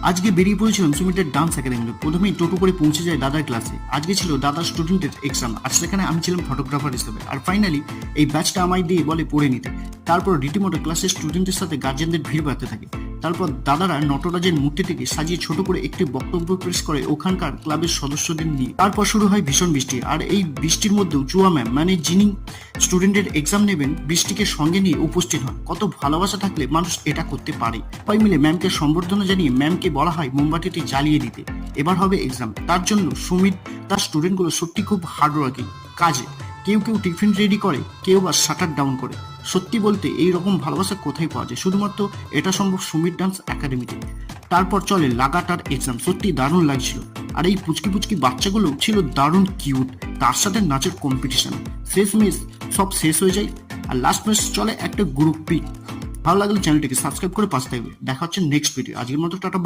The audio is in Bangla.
আজকে বেরিয়ে পড়েছিলাম সুমিতের ডান্স একাডেমিতে। প্রথমেই টোটো করে পৌঁছে যায় দাদার ক্লাসে। আজকে ছিল দাদার স্টুডেন্টের এক্সাম, আর সেখানে আমি ছিলাম ফটোগ্রাফার হিসেবে। আর ফাইনালি এই ব্যাচটা আমায় দিয়ে বলে পড়ে নিতে। তারপর রীতিমতো ক্লাসের স্টুডেন্টের সাথে গার্জেনদের ভিড় বাড়তে থাকে। তারপর দাদারা নটরাজের মূর্তি থেকে সাজিয়ে ছোট করে একটি বক্তব্য পেশ করে ওখানকার ক্লাবের সদস্যদের নিয়ে। তারপর শুরু হয় ভীষণ বৃষ্টি, আর এই বৃষ্টির মধ্যেও চুয়া ম্যাম মানে যিনি স্টুডেন্টের এক্সাম নেবেন বৃষ্টিকে সঙ্গে নিয়ে উপস্থিত হয়। কত ভালোবাসা থাকলে মানুষ এটা করতে পারে। সবাই মিলে ম্যামকে সম্বর্ধনা জানিয়ে ম্যামকে বলা হয় মোমবাতিটি জ্বালিয়ে দিতে। এবার হবে এক্সাম, তার জন্য সুমিত তার স্টুডেন্টগুলো সত্যি খুব হার্ডওয়ার্কিং কাজে। কেউ কেউ টিফিন রেডি করে, কেউ বা শাটার ডাউন করে। সত্যি বলতে এই রকম ভালোবাসা কোথায় পাওয়া যায়? শুধুমাত্র এটা সম্ভব সুমিত ডান্স একাডেমিতে। তারপর চলে লাগাতার এক্সাম, সত্যি দারুণ লাগছিল। আর এই পুচকি পুচকি বাচ্চাগুলো ছিল দারুণ কিউট, তার সাথে নাচের কম্পিটিশন। শেষমেশ সব শেষ হয়ে যায়, আর লাস্ট ম্যাচ চলে একটা গ্রুপ পিক। ভালো লাগলে চ্যানেলটিকে সাবস্ক্রাইব করে পাশে থাকবে। দেখা হচ্ছে নেক্সট ভিডিও। আজকের মতো টাটা, বাই।